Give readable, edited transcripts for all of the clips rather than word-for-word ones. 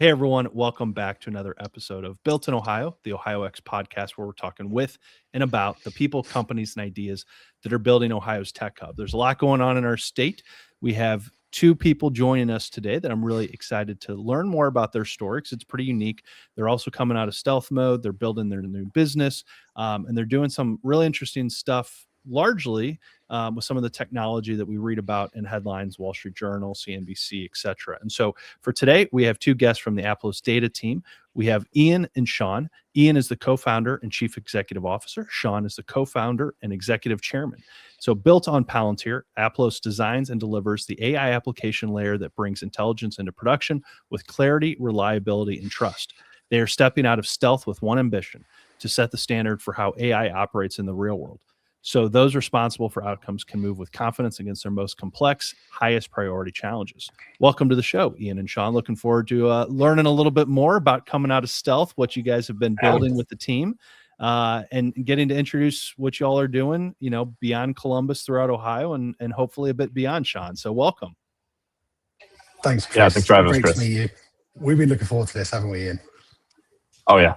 Hey everyone, welcome back to another episode of Built in Ohio, the Ohio X podcast, where we're talking with and about the people, companies, and ideas that are building Ohio's tech hub. There's a lot going on in our state. We have two people joining us today that I'm really excited to learn more about their story because it's pretty unique. They're also coming out of stealth mode. They're building their new business, and they're doing some really interesting stuff, largely with some of the technology that we read about in headlines, Wall Street Journal, CNBC, et cetera. And so for today, we have two guests from the Aplos Data team. We have Ian and Sean. Ian is the co-founder and chief executive officer. Sean is the co-founder and executive chairman. So built on Palantir, Aplos designs and delivers the AI application layer that brings intelligence into production with clarity, reliability, and trust. They are stepping out of stealth with one ambition: to set the standard for how AI operates in the real world, so those responsible for outcomes can move with confidence against their most complex, highest priority challenges. Welcome to the show, Ian and Sean. Looking forward to learning a little bit more about coming out of stealth, what you guys have been building with the team, and getting to introduce what y'all are doing, beyond Columbus, throughout Ohio, and hopefully a bit beyond, Sean. So welcome. Thanks, Chris. Yeah, thanks for having us, Great Chris. to meet you. We've been looking forward to this, haven't we, Ian? Oh, yeah.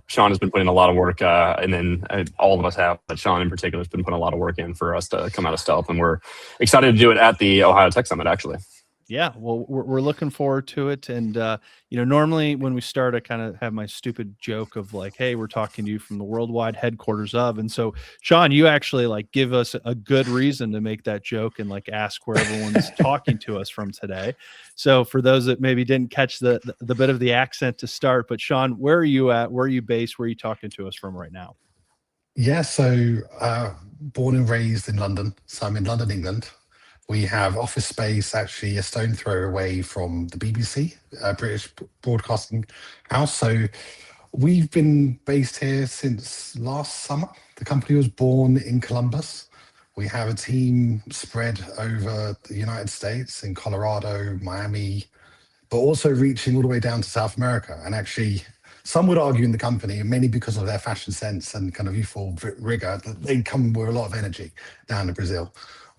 Sean has been putting a lot of work, and then all of us have, but Sean in particular has been putting a lot of work in for us to come out of stealth, and we're excited to do it at the Ohio Tech Summit, actually. Yeah, well, we're looking forward to it. And, normally when we start, I kind of have my stupid joke of like, hey, we're talking to you from the worldwide headquarters of. And so, Sean, you actually give us a good reason to make that joke and ask where everyone's talking to us from today. So for those that maybe didn't catch the bit of the accent to start, but Sean, where are you at? Where are you based? Where are you talking to us from right now? Yeah, so born and raised in London. So I'm in London, England. We have office space actually a stone throw away from the BBC, British Broadcasting House. So we've been based here since last summer. The company was born in Columbus. We have a team spread over the United States in Colorado, Miami, but also reaching all the way down to South America. And actually, some would argue in the company, mainly because of their fashion sense and kind of youthful rigor, that they come with a lot of energy down to Brazil.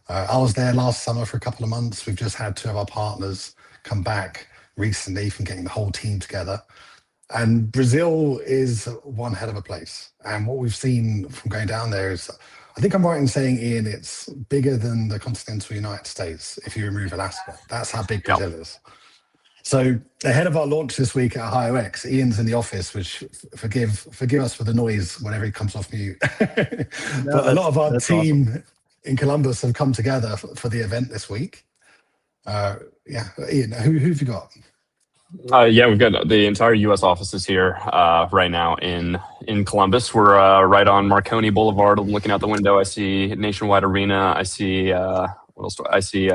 I was there last summer for a couple of months. We've just had two of our partners come back recently from getting the whole team together. And Brazil is one hell of a place. And what we've seen from going down there is, I think I'm right in saying, Ian, it's bigger than the continental United States if you remove Alaska. That's how big Brazil is. So ahead of our launch this week at Ohio X, Ian's in the office, which forgive us for the noise whenever he comes off mute. But a lot of our team awesome. In Columbus have come together for the event this week. Ian, who have you got? We've got the entire U.S. offices here right now in Columbus. We're right on Marconi Boulevard. I'm looking out the window. I see Nationwide Arena. I see what else? I see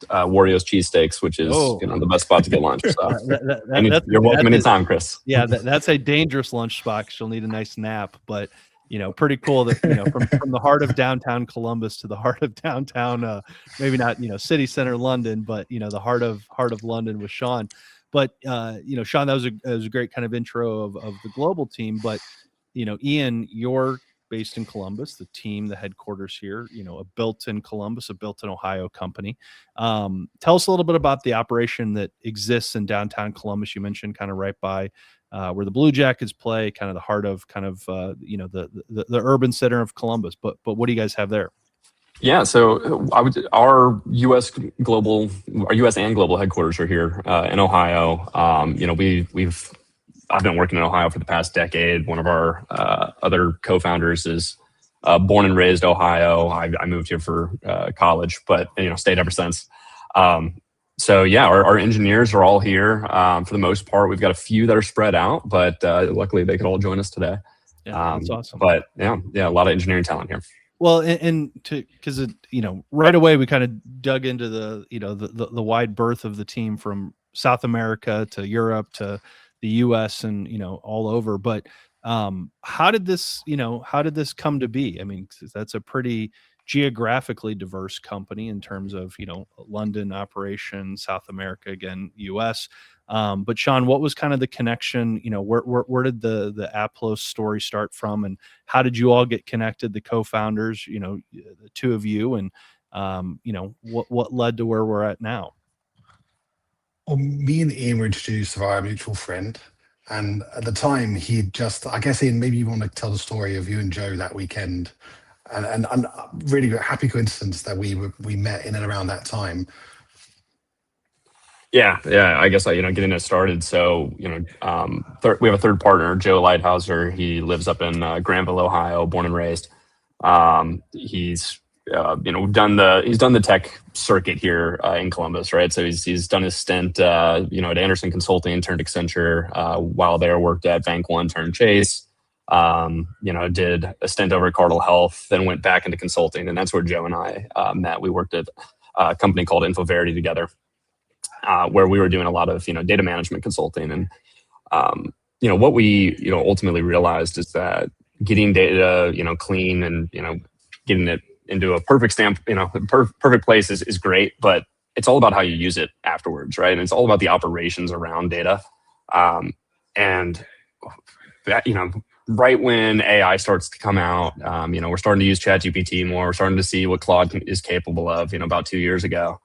Wario's cheesesteaks, which is the best spot to get lunch. So you're welcome anytime, Chris. Yeah, that's a dangerous lunch spot because you'll need a nice nap. But pretty cool that from the heart of downtown Columbus to the heart of downtown, maybe not city center London, but the heart of London with Sean. But Sean, that was a great kind of intro of the global team. But Ian, you're based in Columbus, the team, the headquarters here, a built in Columbus, a built in Ohio company. Tell us a little bit about the operation that exists in downtown Columbus. You mentioned kind of right by where the Blue Jackets play, kind of the heart of the urban center of Columbus. But what do you guys have there? Yeah, so our U.S. and global headquarters are here in Ohio. I've been working in Ohio for the past decade. One of our other co-founders is born and raised Ohio. I moved here for college, but stayed ever since. Our engineers are all here for the most part. We've got a few that are spread out, but luckily they could all join us today. Yeah, that's awesome. But a lot of engineering talent here. Well, because right away we kind of dug into the wide berth of the team from South America to Europe to the U.S. and all over. But how did this come to be? I mean, that's a pretty geographically diverse company in terms of London operation, South America, again U.S. But Sean, what was kind of the connection? Where did the Aplos story start from, and how did you all get connected? The co-founders, the two of you, and what led to where we're at now? Well, me and Ian were introduced via a mutual friend. And at the time, he'd just, I guess, Ian, maybe you want to tell the story of you and Joe that weekend. And really a happy coincidence that we met in and around that time. Yeah. I guess getting it started. So we have a third partner, Joe Lighthouser. He lives up in Granville, Ohio, born and raised. He's done the tech circuit here in Columbus, right? So he's done his stint at Anderson Consulting, turned Accenture, while there worked at Bank One, turned Chase. Did a stint over at Cardinal Health, then went back into consulting, and that's where Joe and I met. We worked at a company called InfoVerity together, where we were doing a lot of data management consulting. And what we ultimately realized is that getting data clean and getting it into a perfect perfect place is great, but it's all about how you use it afterwards, right? And it's all about the operations around data. And that, right when AI starts to come out, we're starting to use ChatGPT more. We're starting to see what Claude is capable of. About 2 years ago,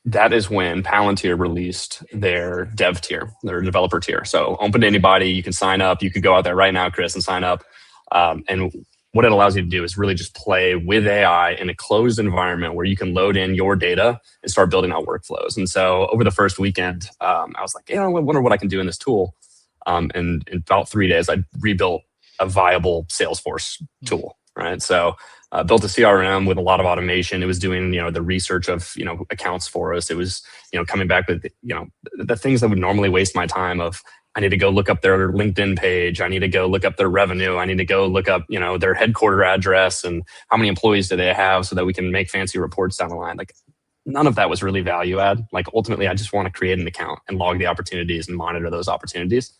that is when Palantir released their dev tier, their developer tier. So open to anybody. You can sign up. You could go out there right now, Chris, and sign up. And what it allows you to do is really just play with AI in a closed environment where you can load in your data and start building out workflows. And so over the first weekend, I was like, I wonder what I can do in this tool. And in about 3 days, I rebuilt a viable Salesforce tool, right? So built a CRM with a lot of automation. It was doing, the research of, accounts for us. It was, coming back with, the things that would normally waste my time of, I need to go look up their LinkedIn page. I need to go look up their revenue. I need to go look up, their headquarter address and how many employees do they have so that we can make fancy reports down the line. Like, none of that was really value add. Like, ultimately, I just want to create an account and log the opportunities and monitor those opportunities.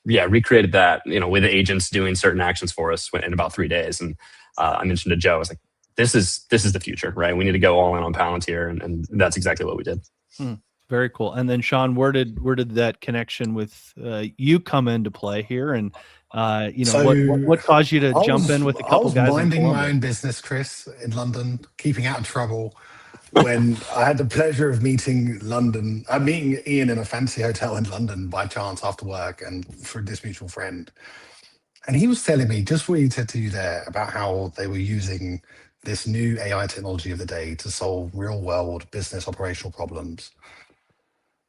Recreated that, with agents doing certain actions for us in about 3 days. And I mentioned to Joe, I was like, this is the future, right? We need to go all in on Palantir, and that's exactly what we did. Very cool. And then Sean, where did that connection with you come into play here? And what caused you to jump in with a couple guys? I was minding my own business, Chris, in London, keeping out of trouble, when I had the pleasure of meeting Ian in a fancy hotel in London by chance after work, and through this mutual friend. And he was telling me just what he said to you there about how they were using this new AI technology of the day to solve real world business operational problems.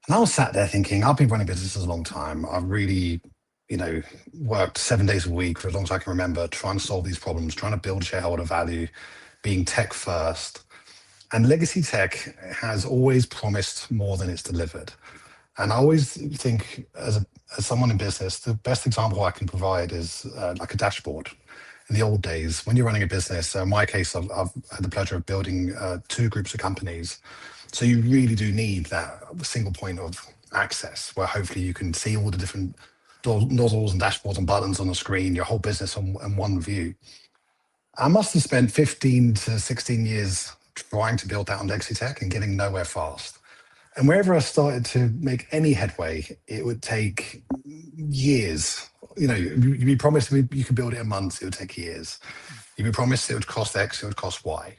And I was sat there thinking, I've been running businesses a long time. I've really, worked 7 days a week for as long as I can remember, trying to solve these problems, trying to build shareholder value, being tech first. And legacy tech has always promised more than it's delivered. And I always think, as someone in business, the best example I can provide is like a dashboard. In the old days, when you're running a business, in my case, I've had the pleasure of building 2 groups of companies. So you really do need that single point of access where hopefully you can see all the different nozzles and dashboards and buttons on the screen, your whole business in one view. I must have spent 15 to 16 years trying to build that on legacy tech and getting nowhere fast. And wherever I started to make any headway, it would take years. You'd be promised you could build it in months, it would take years. You'd be promised it would cost X, it would cost Y.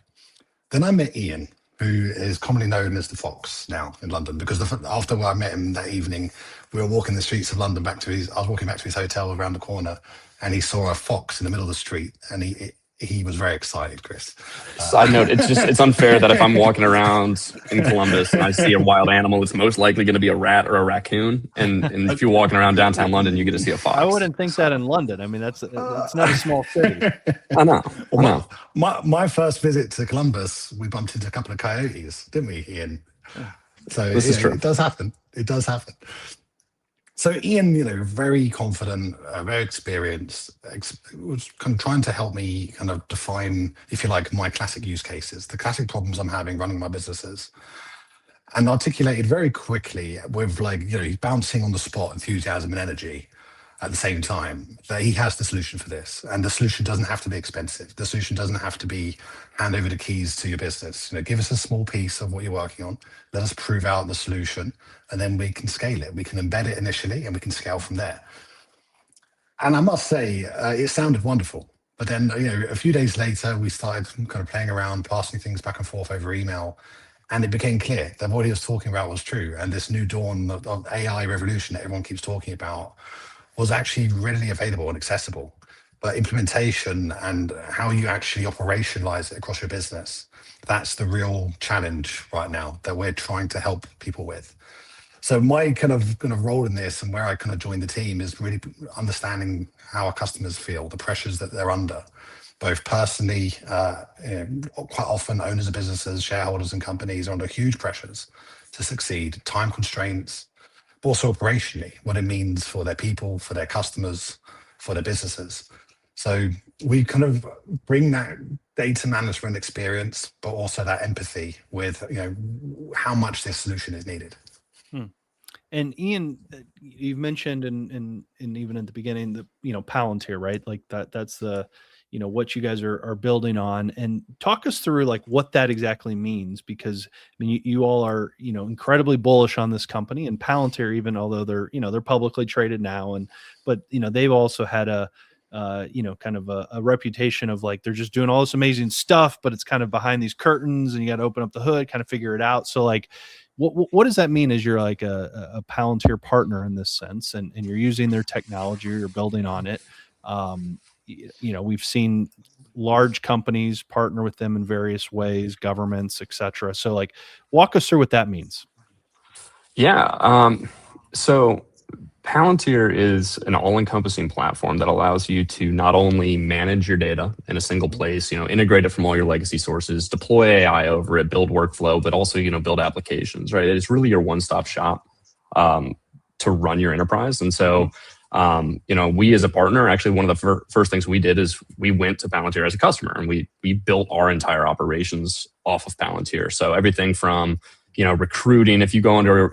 Then I met Ian, who is commonly known as the Fox now in London, because after I met him that evening, we were walking the streets of London I was walking back to his hotel around the corner, and he saw a fox in the middle of the street, and he was very excited, Chris. Side note, it's unfair that if I'm walking around in Columbus and I see a wild animal, it's most likely going to be a rat or a raccoon. And if you're walking around downtown London, you get to see a fox. I wouldn't think that in London. I mean, it's not a small city. I know. My first visit to Columbus, we bumped into a couple of coyotes, didn't we, Ian? So this is true. It does happen. It does happen. So Ian, very confident, very experienced, was kind of trying to help me kind of define, if you like, my classic use cases, the classic problems I'm having running my businesses, and articulated very quickly with he's bouncing on the spot enthusiasm and energy at the same time that he has the solution for this. And the solution doesn't have to be expensive. The solution doesn't have to be hand over the keys to your business. Give us a small piece of what you're working on. Let us prove out the solution, and then we can scale it. We can embed it initially, and we can scale from there. And I must say, it sounded wonderful. But then, a few days later, we started kind of playing around, passing things back and forth over email. And it became clear that what he was talking about was true. And this new dawn of AI revolution that everyone keeps talking about was actually readily available and accessible. But implementation and how you actually operationalize it across your business, that's the real challenge right now that we're trying to help people with. So my kind of role in this and where I kind of joined the team is really understanding how our customers feel, the pressures that they're under, both personally, quite often owners of businesses, shareholders and companies are under huge pressures to succeed, time constraints, but also operationally, what it means for their people, for their customers, for their businesses. So we kind of bring that data management experience, but also that empathy with how much this solution is needed. And Ian, you've mentioned and even at the beginning, the Palantir, right? Like that's the what you guys are building on, and talk us through like what that exactly means, because I mean you all are incredibly bullish on this company, and Palantir, even although they're publicly traded now, but they've also had a kind of a reputation of like they're just doing all this amazing stuff, but it's kind of behind these curtains, and you got to open up the hood, kind of figure it out. So like, what does that mean as you're like a Palantir partner in this sense, and you're using their technology, or you're building on it? We've seen large companies partner with them in various ways, governments, etc. So like, walk us through what that means. Yeah. So Palantir is an all-encompassing platform that allows you to not only manage your data in a single place, integrate it from all your legacy sources, deploy AI over it, build workflow, but also, build applications, right? It's really your one-stop shop to run your enterprise. And so, we as a partner, actually one of the first things we did is we went to Palantir as a customer, and we built our entire operations off of Palantir. So everything from recruiting, if you go under,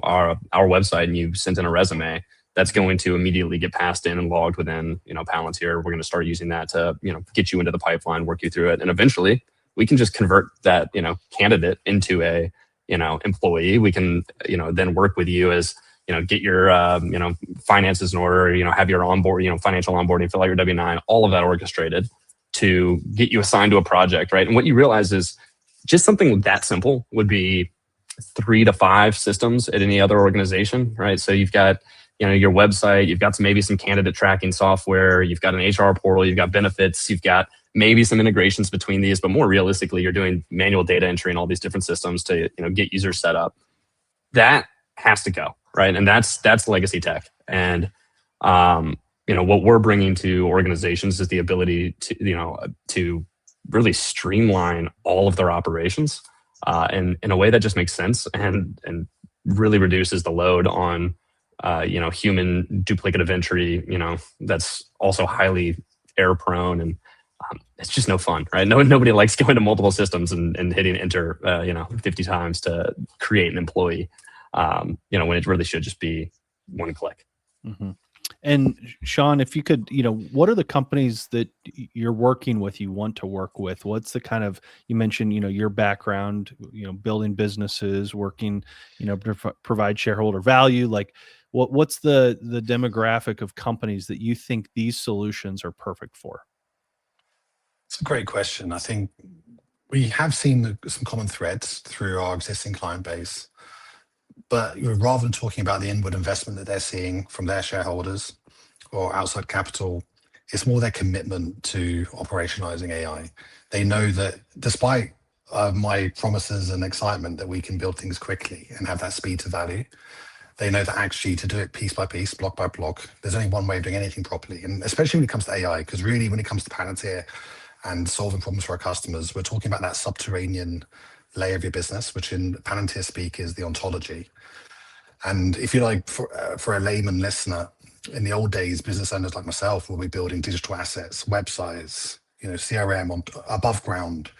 our website and you sent in a resume, that's going to immediately get passed in and logged within, Palantir. We're going to start using that to, get you into the pipeline, work you through it. And eventually we can just convert that, candidate into a, employee. We can, then work with you as, get your, finances in order, have your onboard, financial onboarding, fill out your W-9, all of that orchestrated to get you assigned to a project, right? And what you realize is just something that simple would be 3 to 5 systems at any other organization, right? So you've got, your website, you've got maybe some candidate tracking software, you've got an HR portal, you've got benefits, you've got maybe some integrations between these, but more realistically, you're doing manual data entry in all these different systems to, get users set up. That has to go, right? And that's legacy tech. And, what we're bringing to organizations is the ability to really streamline all of their operations in a way that just makes sense and really reduces the load on human duplicative entry, that's also highly error prone, and it's just no fun, right? Nobody likes going to multiple systems and hitting enter 50 times to create an employee, when it really should just be one click. Mm-hmm. And Sean, if you could, what are the companies that you're working with, you want to work with? What's the kind of, you mentioned, your background, building businesses, working, provide shareholder value. Like what's the demographic of companies that you think these solutions are perfect for? It's a great question. I think we have seen some common threads through our existing client base. But rather than talking about the inward investment that they're seeing from their shareholders or outside capital, it's more their commitment to operationalizing AI. They know that despite my promises and excitement that we can build things quickly and have that speed to value, they know that actually to do it piece by piece, block by block, there's only one way of doing anything properly. And especially when it comes to AI, because really when it comes to Palantir and solving problems for our customers, we're talking about that subterranean layer of your business, which in Palantir speak is the ontology. And if you like, for a layman listener, in the old days, business owners like myself will be building digital assets, websites, CRM on above ground.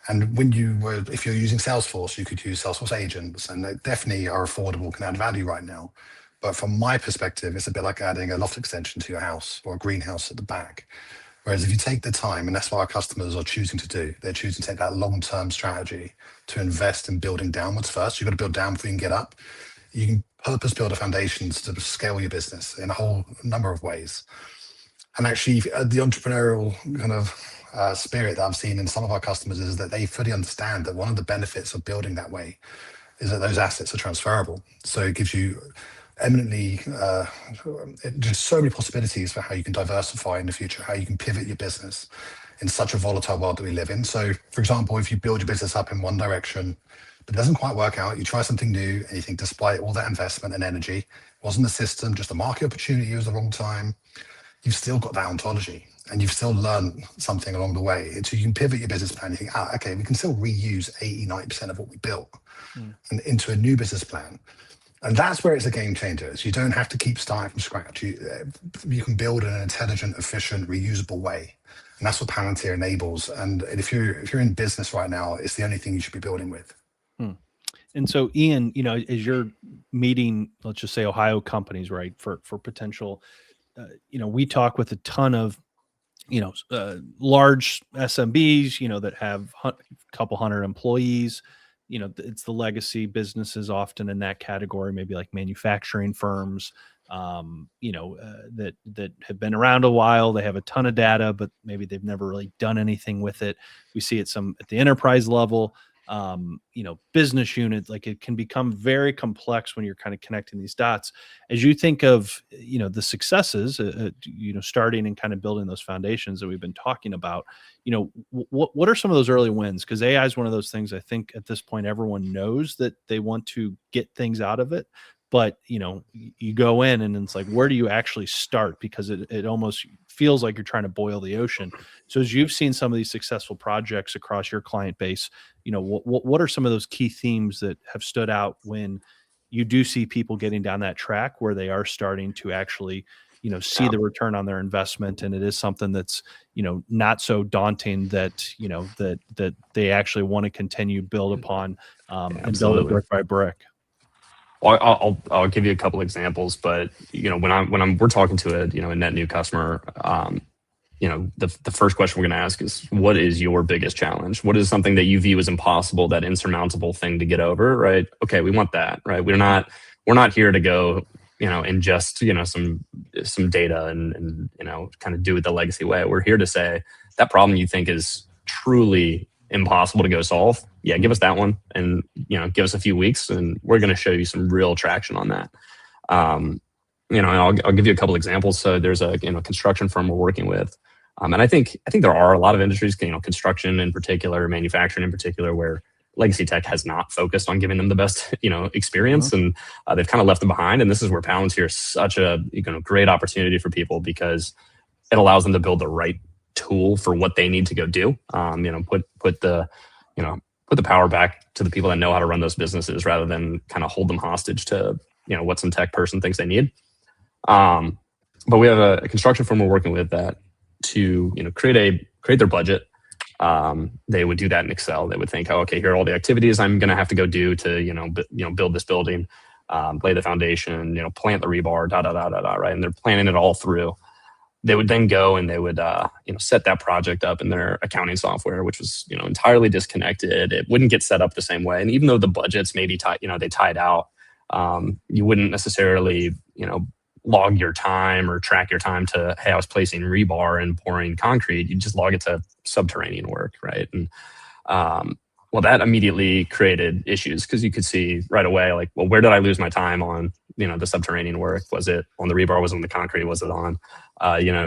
And if you're using Salesforce, you could use Salesforce agents, and they definitely are affordable, can add value right now. But from my perspective, it's a bit like adding a loft extension to your house or a greenhouse at the back. Whereas if you take the time, and that's what our customers are choosing to do, they're choosing to take that long-term strategy to invest in building downwards first. You've got to build down before you can get up. You can purpose build a foundations to scale your business in a whole number of ways. And actually, the entrepreneurial kind of spirit that I've seen in some of our customers is that they fully understand that one of the benefits of building that way is that those assets are transferable. So it gives you eminently just so many possibilities for how you can diversify in the future, how you can pivot your business in such a volatile world that we live in. So, for example, if you build your business up in one direction, but it doesn't quite work out, you try something new, and you think despite all that investment and energy, it wasn't the system, just a market opportunity, it was the wrong time, you've still got that ontology and you've still learned something along the way. So you can pivot your business plan. You think, okay, we can still reuse 80-90% of what we built and into a new business plan. And that's where it's a game changer. So you don't have to keep starting from scratch. You can build in an intelligent, efficient, reusable way. And that's what Palantir enables. And if you're in business right now, it's the only thing you should be building with. And so, Ian, as you're meeting, let's just say Ohio companies, right, for potential, we talk with a ton of, large SMBs, that have a couple hundred employees. It's the legacy businesses often in that category, maybe like manufacturing firms, that have been around a while. They have a ton of data, but maybe they've never really done anything with it. We see it at the enterprise level. Business unit, like it can become very complex when you're kind of connecting these dots. As you think of, the successes, starting and kind of building those foundations that we've been talking about, what are some of those early wins? Because AI is one of those things I think at this point, everyone knows that they want to get things out of it. But, you go in and it's like, where do you actually start? Because it almost feels like you're trying to boil the ocean. So as you've seen some of these successful projects across your client base, what are some of those key themes that have stood out when you do see people getting down that track where they are starting to actually, see the return on their investment? And it is something that's, not so daunting that, that they actually want to continue build upon and build it brick by brick. Well, I'll give you a couple examples, but when we're talking to a net new customer, the first question we're going to ask is, what is your biggest challenge? What is something that you view as impossible, that insurmountable thing to get over? Right? Okay, we want that. Right? We're not here to go ingest some data and kind of do it the legacy way. We're here to say that problem you think is truly impossible to go solve. Yeah, give us that one, and give us a few weeks, and we're going to show you some real traction on that. And I'll give you a couple examples. So there's a construction firm we're working with, and I think there are a lot of industries, construction in particular, manufacturing in particular, where legacy tech has not focused on giving them the best experience, and they've kind of left them behind. And this is where Palantir is such a great opportunity for people, because it allows them to build the right tool for what they need to go do. Put the power back to the people that know how to run those businesses, rather than kind of hold them hostage to what some tech person thinks they need. But we have a construction firm we're working with that to create their budget. They would do that in Excel. They would think, oh, okay, here are all the activities I'm going to have to go do to build this building, lay the foundation, plant the rebar, right? And they're planning it all through. They would then go and they would set that project up in their accounting software, which was entirely disconnected. It wouldn't get set up the same way. And even though the budgets maybe they tied out, you wouldn't necessarily log your time or track your time to, hey, I was placing rebar and pouring concrete. You just log it to subterranean work, right? And well, that immediately created issues, because you could see right away, like, well, where did I lose my time on the subterranean work? Was it on the rebar? Was it on the concrete? Was it on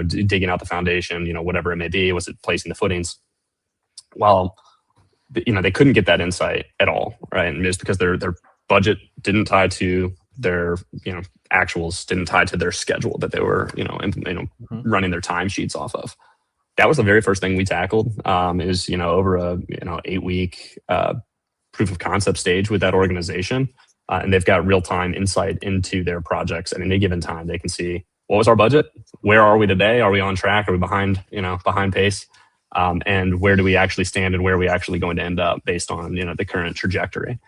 digging out the foundation? Whatever it may be. Was it placing the footings? Well, they couldn't get that insight at all, right? And just because their budget didn't tie to their actuals, didn't tie to their schedule that they were running their timesheets off of. That was the very first thing we tackled. Is over a 8-week proof of concept stage with that organization, and they've got real time insight into their projects at any given time. They can see, what was our budget? Where are we today? Are we on track? Are we behind pace? And where do we actually stand, and where are we actually going to end up based on the current trajectory?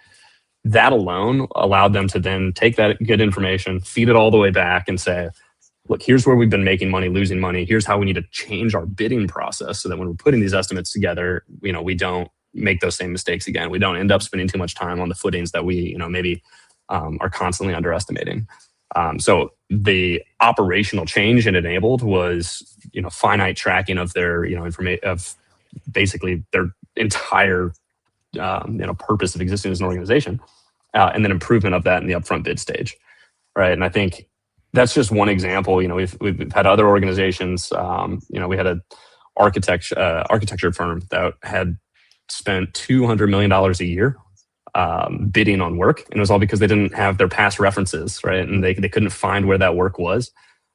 That alone allowed them to then take that good information, feed it all the way back, and say, look, here's where we've been making money, losing money. Here's how we need to change our bidding process so that when we're putting these estimates together, we don't make those same mistakes again. We don't end up spending too much time on the footings that we, maybe are constantly underestimating. So the operational change it enabled was, finite tracking of their, basically their entire purpose of existing as an organization, and then improvement of that in the upfront bid stage, right? And I think that's just one example. We've had other organizations. We had a architecture firm that had spent $200 million a year bidding on work, and it was all because they didn't have their past references, right? And they couldn't find where that work was.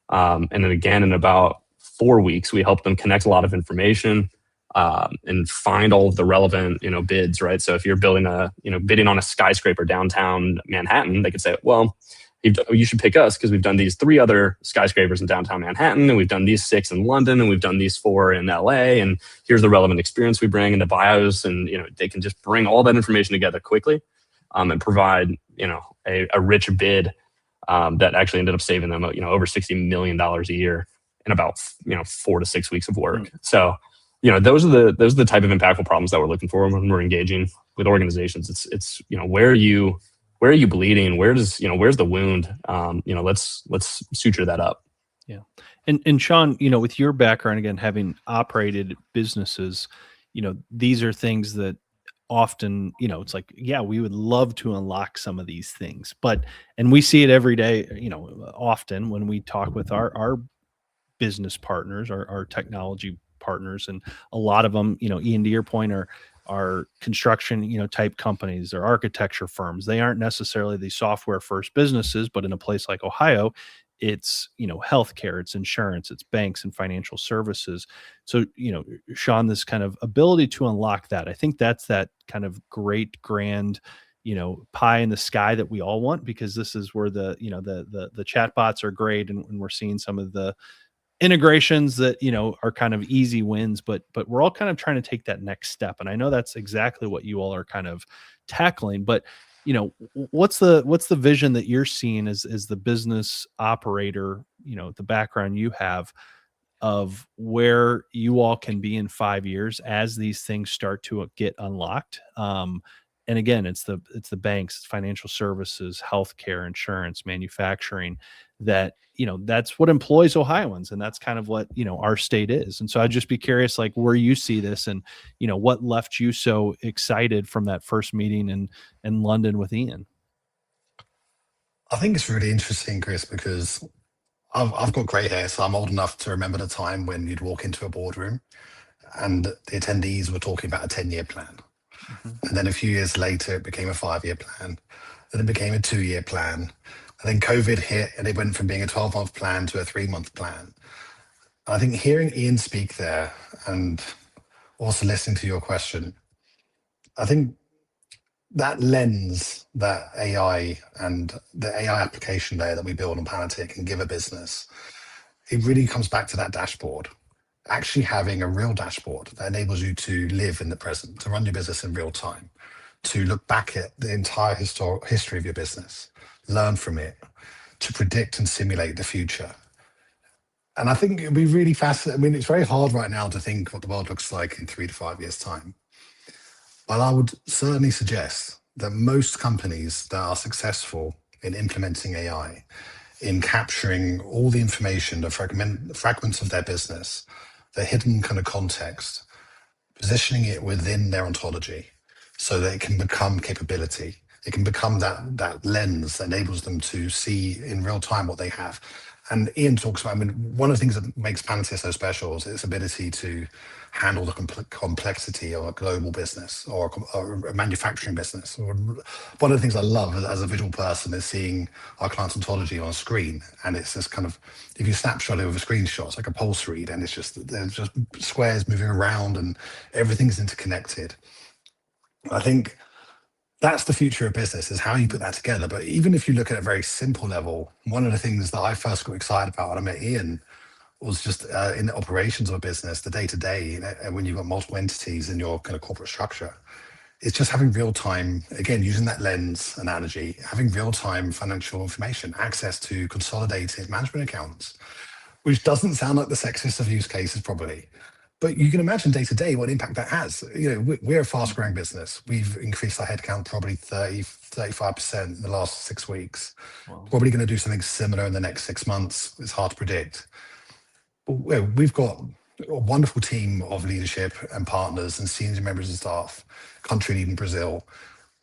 And then again, in about 4 weeks, we helped them connect a lot of information and find all of the relevant, bids, right? So if you're bidding on a skyscraper downtown Manhattan, they could say, well, you should pick us because we've done these 3 other skyscrapers in downtown Manhattan, and we've done these 6 in London, and we've done these 4 in LA, and here's the relevant experience we bring in the bios, and they can just bring all that information together quickly and provide a rich bid that actually ended up saving them over $60 million a year in about 4 to 6 weeks of work. So those are the type of impactful problems that we're looking for when we're engaging with organizations. It's where are you bleeding? Where's the wound? Let's suture that up. Yeah. And Sean, with your background, again, having operated businesses, these are things that often, it's like, yeah, we would love to unlock some of these things, and we see it every day, often when we talk with our business partners, our technology partners, and a lot of them, Ian, to your point, are construction, type companies or architecture firms. They aren't necessarily the software first businesses, but in a place like Ohio, it's, healthcare, it's insurance, it's banks and financial services. So, Sean, this kind of ability to unlock that, I think that's that kind of great, grand, pie in the sky that we all want, because this is where the chatbots are great. And we're seeing some of the integrations that are kind of easy wins, but we're all kind of trying to take that next step, and I know that's exactly what you all are kind of tackling. But what's the vision that you're seeing as the business operator, the background you have, of where you all can be in 5 years as these things start to get unlocked? And again, it's the banks, it's financial services, healthcare, insurance, manufacturing, that that's what employs Ohioans, and that's kind of what our state is. And so I'd just be curious, like, where you see this, and what left you so excited from that first meeting in London with Ian. I think it's really interesting, Chris, because I've got grey hair, so I'm old enough to remember the time when you'd walk into a boardroom and the attendees were talking about a 10-year plan. And then a few years later, it became a 5-year plan. Then it became a 2-year plan. And then COVID hit, and it went from being a 12-month plan to a 3-month plan. And I think hearing Ian speak there, and also listening to your question, I think that lens that AI and the AI application layer that we build on Palantir can give a business, it really comes back to that dashboard. Actually having a real dashboard that enables you to live in the present, to run your business in real time, to look back at the entire history of your business, learn from it, to predict and simulate the future. And I think it'd be really fascinating. I mean, it's very hard right now to think what the world looks like in 3 to 5 years' time. But I would certainly suggest that most companies that are successful in implementing AI, in capturing all the information, the fragments of their business, the hidden kind of context, positioning it within their ontology so that it can become capability. It can become that lens that enables them to see in real time what they have. And Ian talks about, one of the things that makes Palantir so special is its ability to handle the complexity of a global business or a manufacturing business. One of the things I love as a visual person is seeing our client's ontology on a screen. And it's this kind of, if you snapshot it with a screenshot, it's like a pulse read, and there's just squares moving around and everything's interconnected. I think that's the future of business, is how you put that together. But even if you look at a very simple level, one of the things that I first got excited about when I met Ian was just in the operations of a business, the day-to-day, when you've got multiple entities in your kind of corporate structure. It's just having real-time, again, using that lens analogy, having real-time financial information, access to consolidated management accounts, which doesn't sound like the sexiest of use cases probably. But you can imagine day to day what impact that has. We're a fast growing business. We've increased our headcount probably 35% in the last 6 weeks. Wow. Probably going to do something similar in the next 6 months. It's hard to predict. But we've got a wonderful team of leadership and partners and senior members of staff, country lead in Brazil.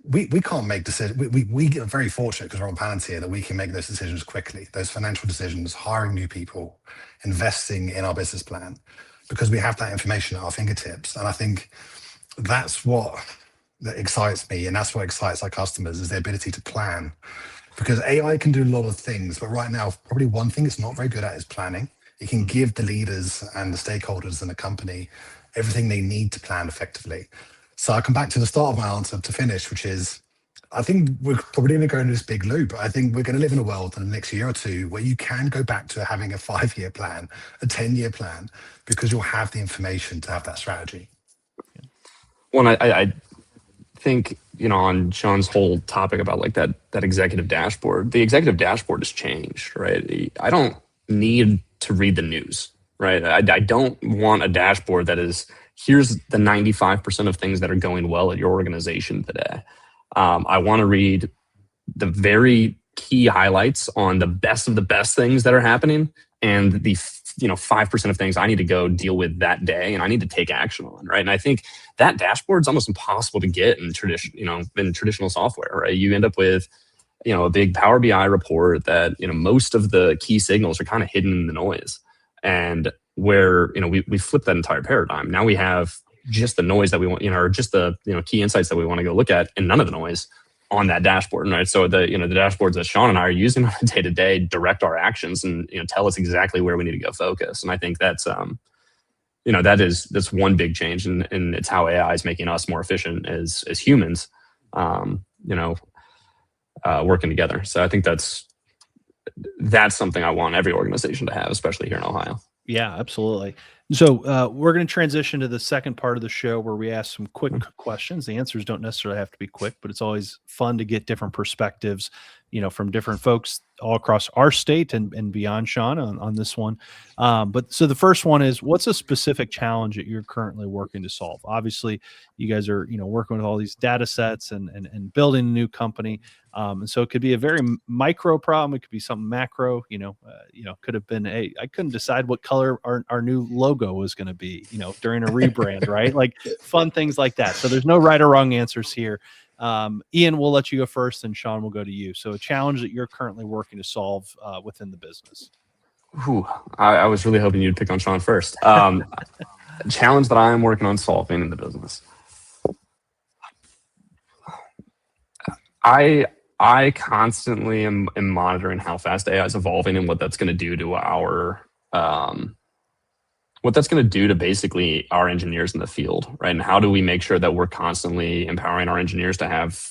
We can't make decisions. We get very fortunate because we're on Palantir that we can make those decisions quickly, those financial decisions, hiring new people, investing in our business plan, because we have that information at our fingertips. And I think that's what that excites me, and that's what excites our customers, is the ability to plan. Because AI can do a lot of things, but right now, probably one thing it's not very good at is planning. It can give the leaders and the stakeholders in the company everything they need to plan effectively. So I come back to the start of my answer to finish, which is, I think we're probably going to go into this big loop. I think we're going to live in a world in the next year or two where you can go back to having a 5-year plan, a 10-year plan, because you'll have the information to have that strategy. Well, I think, on Sean's whole topic about like that executive dashboard, the executive dashboard has changed, right? I don't need to read the news, right? I don't want a dashboard that is, here's the 95% of things that are going well at your organization today. I want to read the very key highlights on the best of the best things that are happening, and the 5% of things I need to go deal with that day and I need to take action on, right? And I think that dashboard is almost impossible to get in traditional software, right? You end up with a big Power BI report that most of the key signals are kind of hidden in the noise, and where we flip that entire paradigm. Now we have just the noise that we want, or just the key insights that we want to go look at, and none of the noise on that dashboard, right? So the the dashboards that Sean and I are using on a day-to-day direct our actions and tell us exactly where we need to go focus. And I think that's that's one big change, and it's how AI is making us more efficient as humans, working together. So I think that's something I want every organization to have, especially here in Ohio. Yeah, absolutely. So we're going to transition to the second part of the show where we ask some quick questions. The answers don't necessarily have to be quick, but it's always fun to get different perspectives, from different folks all across our state and beyond, Sean, on this one. But so the first one is, what's a specific challenge that you're currently working to solve? Obviously, you guys are, working with all these data sets and building a new company. And so it could be a very micro problem. It could be something macro, could have been, hey, I couldn't decide what color our new logo was going to be, during a rebrand, right? Like fun things like that. So there's no right or wrong answers here. Ian, we'll let you go first, and Sean will go to you. So a challenge that you're currently working to solve within the business. I was really hoping you'd pick on Sean first. Challenge that I am working on solving in the business. I constantly am monitoring how fast AI is evolving and what that's going to do to basically our engineers in the field, right? And how do we make sure that we're constantly empowering our engineers to have,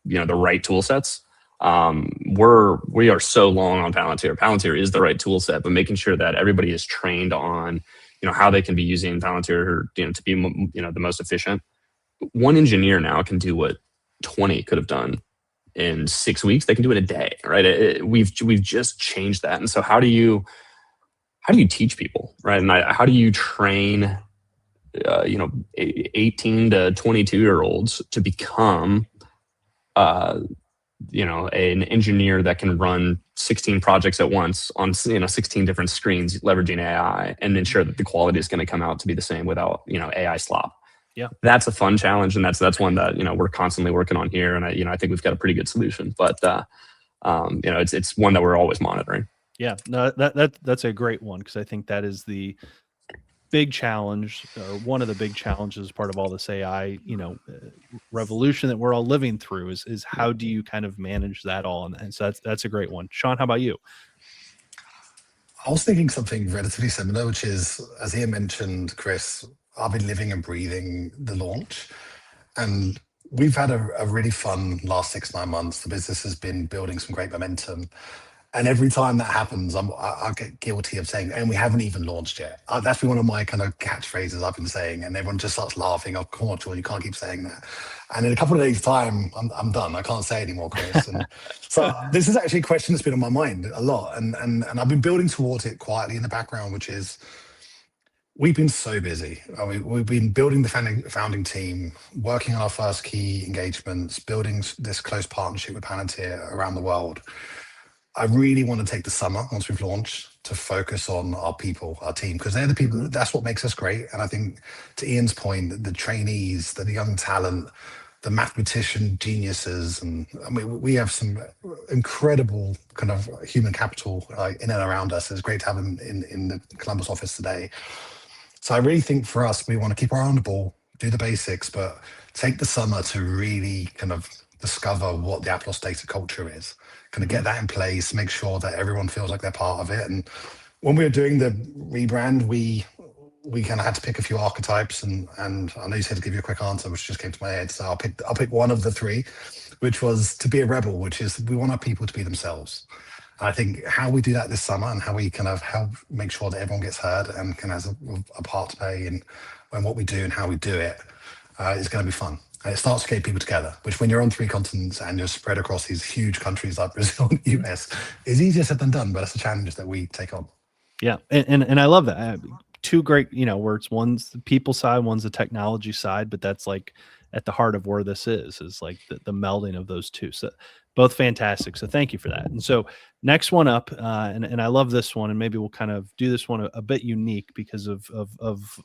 the right tool sets? We are so long on Palantir. Palantir is the right tool set, but making sure that everybody is trained on, how they can be using Palantir, to be, the most efficient. One engineer now can do what 20 could have done in 6 weeks. They can do it a day, right? We've just changed that. And so how do you teach people, right? And how do you train, 18 to 22-year-olds to become, an engineer that can run 16 projects at once on 16 different screens, leveraging AI, and ensure that the quality is going to come out to be the same without AI slop. Yeah, that's a fun challenge, and that's one that we're constantly working on here, and I think we've got a pretty good solution. But it's one that we're always monitoring. Yeah, no, that's a great one, because I think that is the big challenge, or one of the big challenges, part of all this AI, revolution that we're all living through is how do you kind of manage that all? And so that's a great one. Sean, how about you? I was thinking something relatively similar, which is, as Ian mentioned, Chris, I've been living and breathing the launch, and we've had a really fun last 6-9 months. The business has been building some great momentum. And every time that happens, I get guilty of saying, and we haven't even launched yet. That's been one of my kind of catchphrases I've been saying, and everyone just starts laughing. Oh, come on, Jordan, you can't keep saying that. And in a couple of days' time, I'm done. I can't say it anymore, Chris. And so this is actually a question that's been on my mind a lot. And I've been building towards it quietly in the background, which is, we've been so busy. We've been building the founding team, working on our first key engagements, building this close partnership with Palantir around the world. I really want to take the summer once we've launched to focus on our people, our team, because they're the people, that's what makes us great. And I think to Ian's point, the trainees, the young talent, the mathematician geniuses, and I mean, we have some incredible kind of human capital in and around us. It's great to have them in the Columbus office today. So I really think for us, we want to keep our eye on the ball, do the basics, but take the summer to really kind of discover what the Aplos Data culture is, kind of get that in place, make sure that everyone feels like they're part of it. And when we were doing the rebrand, we kind of had to pick a few archetypes, and I know you said to give you a quick answer, which just came to my head. So I'll pick one of the three, which was to be a rebel, which is we want our people to be themselves. And I think how we do that this summer and how we kind of help make sure that everyone gets heard and can have a part to play in what we do and how we do it is going to be fun. And it starts to get people together, which when you're on 3 continents and you're spread across these huge countries like Brazil and the US, is easier said than done, but it's a challenge that we take on. Yeah. And I love that. 2 great, where it's one's the people side, one's the technology side, but that's like at the heart of where this is like the melding of those two. So both fantastic. So thank you for that. And so next one up, and I love this one, and maybe we'll kind of do this one a bit unique because of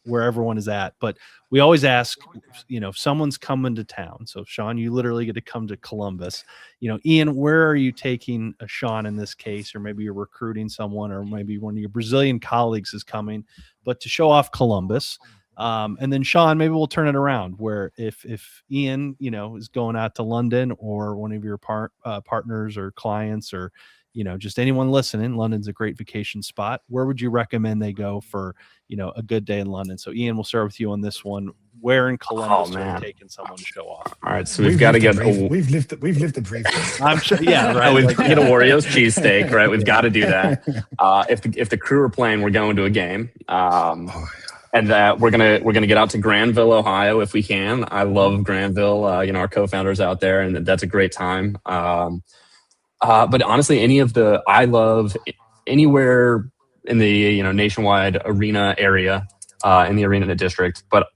where everyone is at. But we always ask, if someone's coming to town. So Sean, you literally get to come to Columbus. Ian, where are you taking a Sean in this case? Or maybe you're recruiting someone, or maybe one of your Brazilian colleagues is coming, but to show off Columbus. And then Sean, maybe we'll turn it around where if Ian, is going out to London, or one of your partners or clients, or, just anyone listening, London's a great vacation spot. Where would you recommend they go for, a good day in London? So Ian, we'll start with you on this one. Where in Columbus are you taking someone to show off? All right, so we've got to get we've lived the brief. I'm sure, yeah, right. We've got to get a Wario's cheesesteak, right? We've got to do that. If the crew are playing, we're going to a game. And we're gonna get out to Granville, Ohio, if we can. I love Granville. Our co-founders out there, and that's a great time. But honestly, I love anywhere in the nationwide arena area, in the arena district. But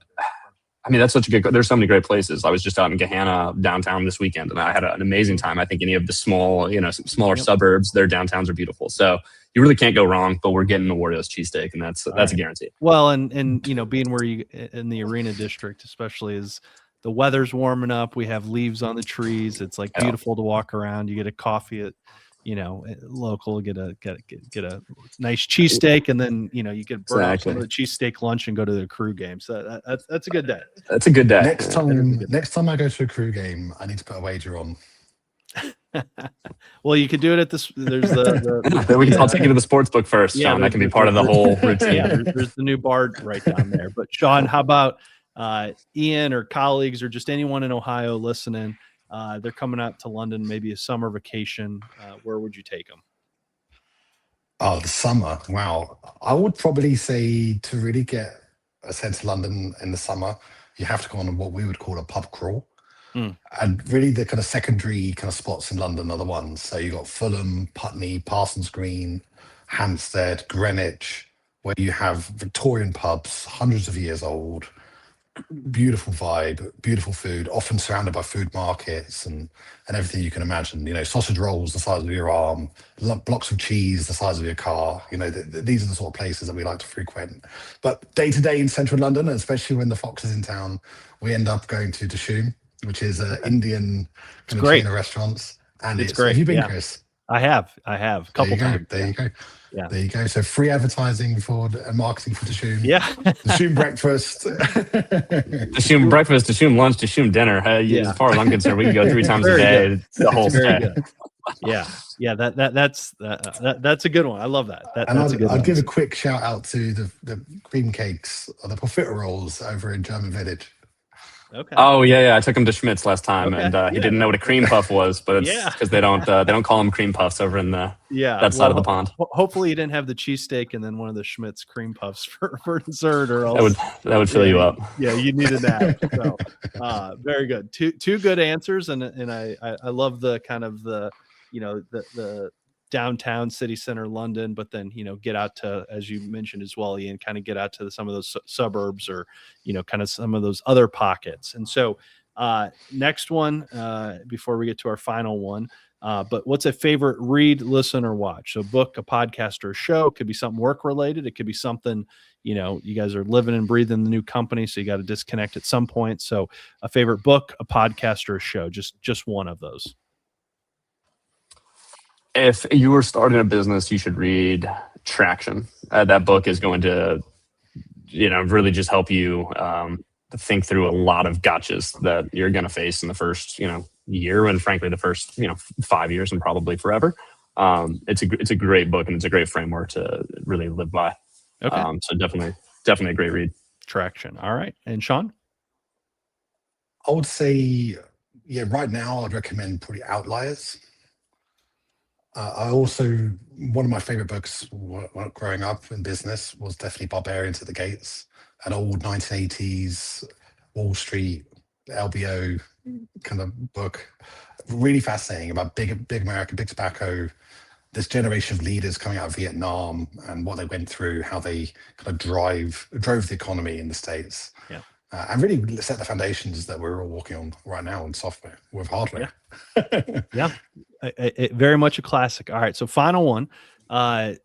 I mean, that's there's so many great places. I was just out in Gahanna downtown this weekend, and I had an amazing time. I think any of the smaller suburbs, their downtowns are beautiful. So you really can't go wrong, but we're getting a Wario's cheesesteak, and that's a guarantee. Well, and being where you in the arena district, especially, is the weather's warming up. We have leaves on the trees. It's like beautiful to walk around. You get a coffee at local, get a nice cheesesteak, and then you get burn off some of the cheesesteak lunch and go to the crew game. So that's a good day. That's a good day. Next time I go to a crew game, I need to put a wager on. Well, you could do it at this. There's I'll take you to the sports book first, Sean. That can be part of the whole routine. Yeah, there's the new bar right down there. But Sean, how about Ian or colleagues or just anyone in Ohio listening? They're coming out to London, maybe a summer vacation. Where would you take them? Oh, the summer. Wow. I would probably say to really get a sense of London in the summer, you have to go on what we would call a pub crawl. And really the kind of secondary kind of spots in London are the ones. So you've got Fulham, Putney, Parsons Green, Hampstead, Greenwich, where you have Victorian pubs, hundreds of years old, beautiful vibe, beautiful food, often surrounded by food markets and everything you can imagine. Sausage rolls the size of your arm, blocks of cheese the size of your car. These are the sort of places that we like to frequent. But day to day in central London, especially when the Fox is in town, we end up going to Dishoom, which is Indian kind of chain of restaurants. And it's great. Have you been, Chris? I have a couple times. There you go. Yeah. There you go. So free advertising and marketing for Dishoom. Yeah. Dishoom breakfast. Dishoom breakfast, Dishoom lunch, Dishoom dinner. As far as I'm concerned, we can go 3 times a day. The whole day. Yeah. That's a good one. I love that. I'd give a quick shout out to the cream cakes or the profiteroles over in German Village. Okay. Oh yeah. I took him to Schmidt's last time, and he didn't know what a cream puff was, but it's because they don't call them cream puffs over in that side of the pond. Hopefully, you didn't have the cheesesteak and then one of the Schmidt's cream puffs for dessert, or else that would fill you up. Yeah, you need a nap. So, very good. Two good answers, and I love the kind of the downtown city center London, but then get out to, as you mentioned as well, Ian, kind of get out to some of those suburbs, or kind of some of those other pockets. And so next one, before we get to our final one, But what's a favorite read, listen, or watch? So a book, a podcast, or a show. It could be something work related. It could be something, you know, you guys are living and breathing the new company, so you got to disconnect at some point. So a favorite book, a podcast, or a show, just one of those. If you were starting a business, you should read Traction. That book is going to, really just help you think through a lot of gotchas that you're going to face in the first, year, and frankly, the first, 5 years and probably forever. It's a great book, and it's a great framework to really live by. Okay. So definitely a great read. Traction. All right. And Sean? I would say, right now I'd recommend probably Outliers. I also, one of my favorite books growing up in business was definitely Barbarians at the Gates, an old 1980s Wall Street LBO kind of book. Really fascinating about big America, big tobacco, this generation of leaders coming out of Vietnam and what they went through, how they kind of drove the economy in the States. Yeah. And really set the foundations that we're all walking on right now in software with hardware. Yeah. Very much a classic. All right. So final one,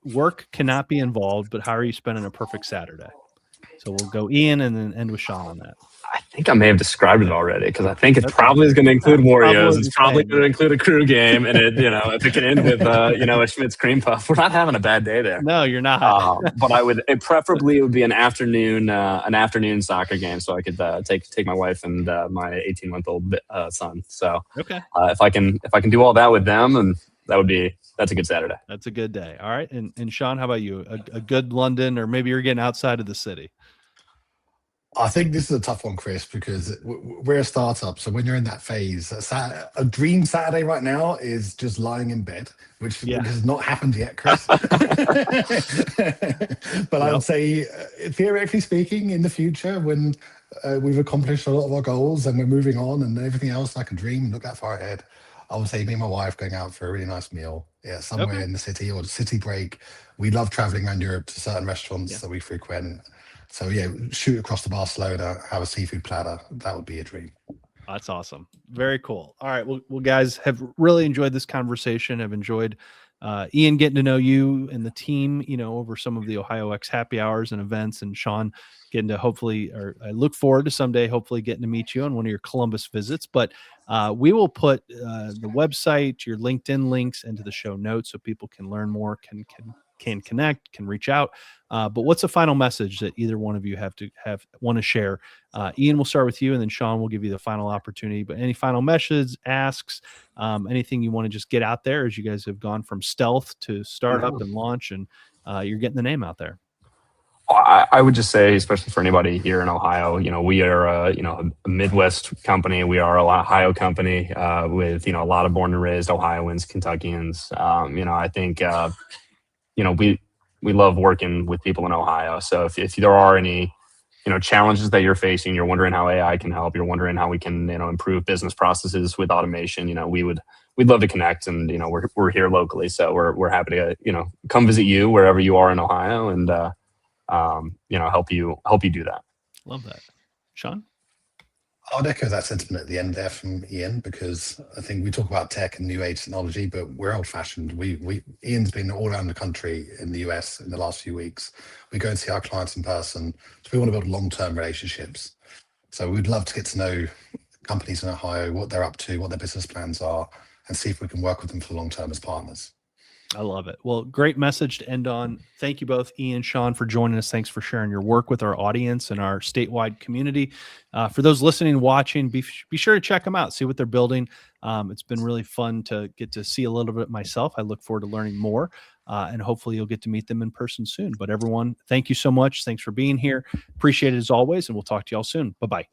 work cannot be involved, but how are you spending a perfect Saturday? So we'll go Ian and then end with Sean on that. I think I may have described it already, because I think it probably is going to include Warriors. It's probably going to include a crew game, and if it can end with a Schmidt's cream puff, we're not having a bad day there. No, you're not. But preferably it would be an afternoon soccer game, so I could take my wife and my 18-month-old son. So okay, if I can do all that with them, and that's a good Saturday. That's a good day. All right, and Sean, how about you? A good London, or maybe you're getting outside of the city. I think this is a tough one, Chris, because we're a startup. So when you're in that phase, a dream Saturday right now is just lying in bed, which has not happened yet, Chris. But I would say, theoretically speaking, in the future, when we've accomplished a lot of our goals and we're moving on and everything else, I can dream and look that far ahead. I would say me and my wife going out for a really nice meal, somewhere in the city or the city break. We love traveling around Europe to certain restaurants that we frequent. So shoot across to Barcelona, have a seafood platter. That would be a dream. That's awesome. Very cool. All right. Well, guys, have really enjoyed this conversation. I've enjoyed Ian getting to know you and the team, over some of the Ohio X happy hours and events, and Sean getting to I look forward to someday hopefully getting to meet you on one of your Columbus visits. But we will put the website, your LinkedIn links into the show notes so people can learn more, can connect, can reach out. But what's a final message that either one of you want to share? Ian, we'll start with you, and then Sean will give you the final opportunity. But any final messages, asks, anything you want to just get out there as you guys have gone from stealth to startup and launch, and you're getting the name out there. I would just say, especially for anybody here in Ohio, we are a Midwest company. We are an Ohio company with a lot of born and raised Ohioans, Kentuckians. I think we love working with people in Ohio. So if there are any challenges that you're facing, you're wondering how AI can help, you're wondering how we can improve business processes with automation, we'd love to connect, and we're here locally, so we're happy to come visit you wherever you are in Ohio, and help you do that. Love that. Sean? I'd echo that sentiment at the end there from Ian, because I think we talk about tech and new age technology, but we're old fashioned. Ian's been all around the country in the US in the last few weeks. We go and see our clients in person. So we want to build long-term relationships. So we'd love to get to know companies in Ohio, what they're up to, what their business plans are, and see if we can work with them for the long term as partners. I love it. Well, great message to end on. Thank you both, Ian, Sean, for joining us. Thanks for sharing your work with our audience and our statewide community. For those listening and watching, be sure to check them out, see what they're building. It's been really fun to get to see a little bit myself. I look forward to learning more, and hopefully you'll get to meet them in person soon. But everyone, thank you so much. Thanks for being here. Appreciate it as always, and we'll talk to y'all soon. Bye-bye.